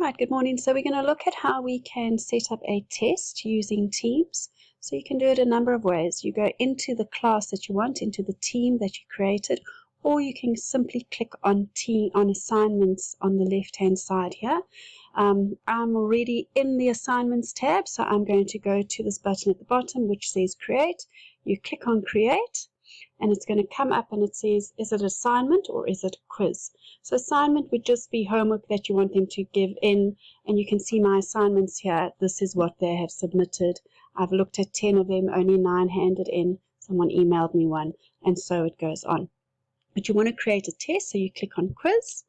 Right, good morning. So we're going to look at how we can set up a test using Teams. So you can do it a number of ways. You go into the class that you want, into the team that you created, or you can simply click on assignments on the left-hand side here. I'm already in the assignments tab, so I'm going to go to this button at the bottom which says create. You click on create, and it's going to come up and it says, is it assignment or is it a quiz? So assignment would just be homework that you want them to give in, and you can see my assignments here. This is what they have submitted. I've looked at 10 of them, only 9 handed in. Someone emailed me one, and so it goes on. But you want to create a test, so you click on quiz.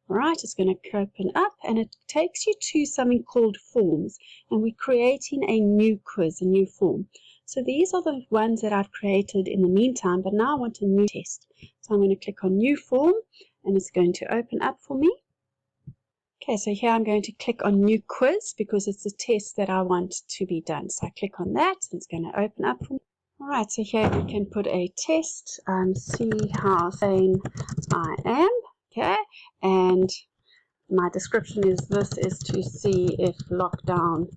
All right, it's going to open up and it takes you to something called forms, and we're creating a new quiz, a new form. So these are the ones that I've created in the meantime, but now I want a new test. So I'm going to click on new form and it's going to open up for me. Okay, so here I'm going to click on new quiz because it's a test that I want to be done. So I click on that and it's going to open up for me. All right, so here we can put a test, see how sane I am. Okay, and my description is this is to see if lockdown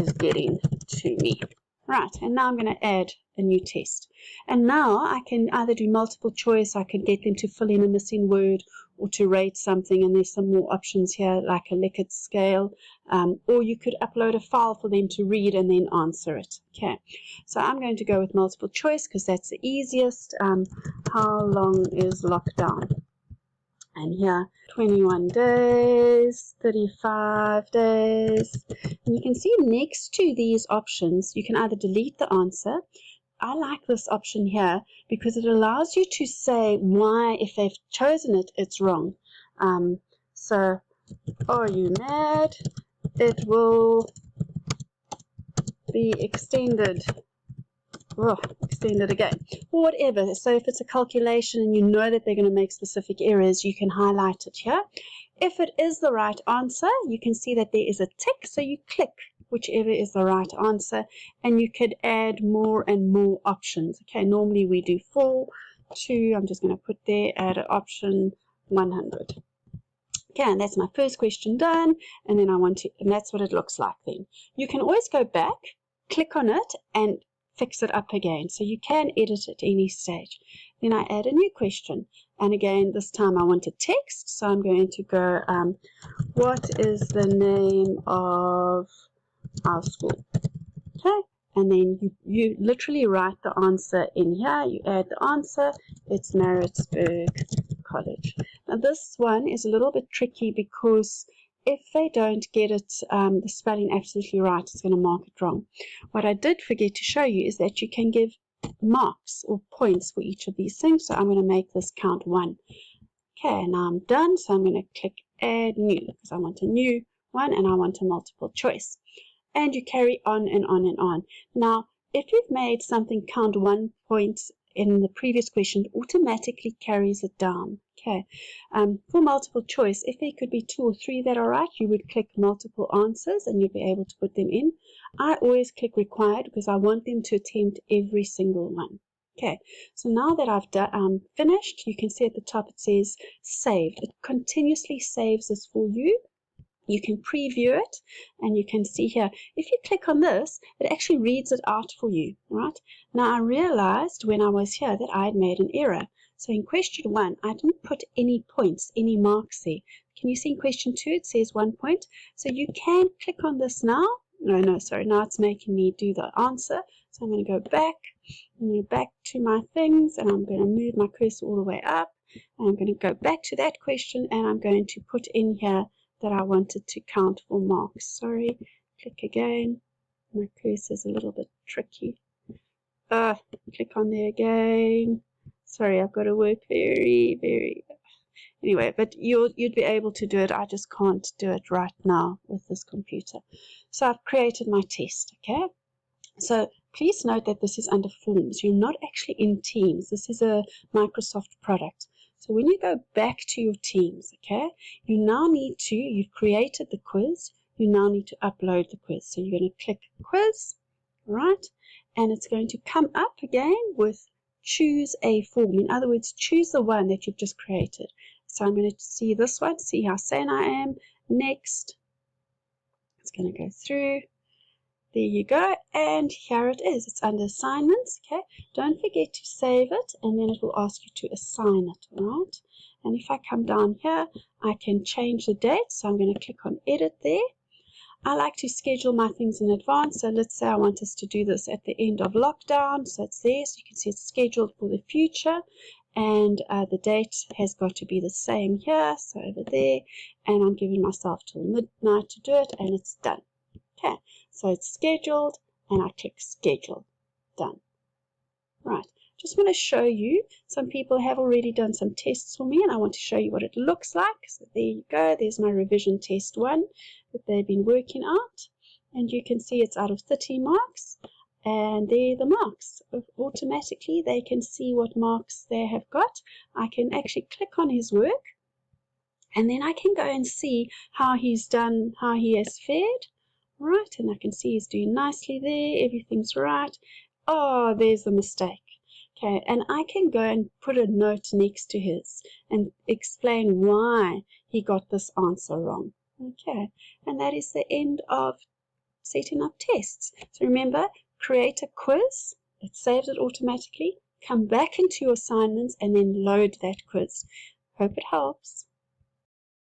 is getting to me. Right, and now I'm going to add a new test. And now I can either do multiple choice, I can get them to fill in a missing word or to rate something, and there's some more options here like a Likert scale, or you could upload a file for them to read and then answer it. Okay, so I'm going to go with multiple choice because that's the easiest. How long is lockdown? And here, 21 days, 35 days. And you can see next to these options, you can either delete the answer. I like this option here because it allows you to say why, if they've chosen it, it's wrong. So, are you mad? It will be extended. Extend it again, or whatever. So if it's a calculation and you know that they're going to make specific errors, you can highlight it here. If it is the right answer, you can see that there is a tick, so you click whichever is the right answer, and you could add more and more options. Okay, normally we do 4, 2, I'm just going to put there, add option 100. Okay, and that's my first question done, and then I want to, and that's what it looks like then. You can always go back, click on it, and fix it up again, so you can edit at any stage. Then I add a new question, and again this time I want a text, so I'm going to go what is the name of our school? Okay, and then you literally write the answer in here. You add the answer. It's Maritzburg College. Now this one is a little bit tricky because if they don't get it, the spelling absolutely right, it's going to mark it wrong. What I did forget to show you is that you can give marks or points for each of these things. So I'm going to make this count 1. Okay, now I'm done. So I'm going to click add new because I want a new one and I want a multiple choice. And you carry on and on and on. Now, if you've made something count 1 point in the previous question, it automatically carries it down. Okay, for multiple choice, if there could be 2 or 3 that are right, you would click multiple answers and you'll be able to put them in. I always click required because I want them to attempt every single one. Okay, so now that I've finished, you can see at the top it says saved. It continuously saves this for you. You can preview it, and you can see here, if you click on this, it actually reads it out for you, right? Now, I realized when I was here that I had made an error. So in question 1, I didn't put any points, any marks there. Can you see in question 2, it says 1 point. So you can click on this now. No, sorry, now it's making me do the answer. So I'm going to go back. I'm going to go back to my things, and I'm going to move my cursor all the way up. And I'm going to go back to that question, and I'm going to put in here that I wanted to count for marks. Sorry, click again. My cursor is a little bit tricky. Click on there again. Sorry, I've got to work very. Anyway, but you'd be able to do it. I just can't do it right now with this computer. So I've created my test. Okay. So please note that this is under Forms. You're not actually in Teams. This is a Microsoft product. So when you go back to your Teams, okay, you now need to, you've created the quiz, you now need to upload the quiz. So you're going to click quiz, right, and it's going to come up again with choose a form. In other words, choose the one that you've just created. So I'm going to see this one, see how sane I am, next, It's going to go through. There you go, and here it is. It's under assignments. Okay, don't forget to save it, and then it will ask you to assign it, right? And if I come down here, I can change the date. So I'm going to click on edit there. I like to schedule my things in advance. So let's say I want us to do this at the end of lockdown. So it's there. So you can see it's scheduled for the future. And the date has got to be the same here. So over there. And I'm giving myself till midnight to do it. And it's done. Okay. So it's scheduled. And I click schedule. Done. Right. Just want to show you, some people have already done some tests for me, and I want to show you what it looks like. So there you go, there's my revision test 1 that they've been working out, and you can see it's out of 30 marks, and there are the marks. Automatically they can see what marks they have got. I can actually click on his work, and then I can go and see how he's done, how he has fared. Right, and I can see he's doing nicely there, everything's right. Oh, there's a mistake. Okay, and I can go and put a note next to his and explain why he got this answer wrong. Okay, and that is the end of setting up tests. So remember, create a quiz. It saves it automatically. Come back into your assignments and then load that quiz. Hope it helps.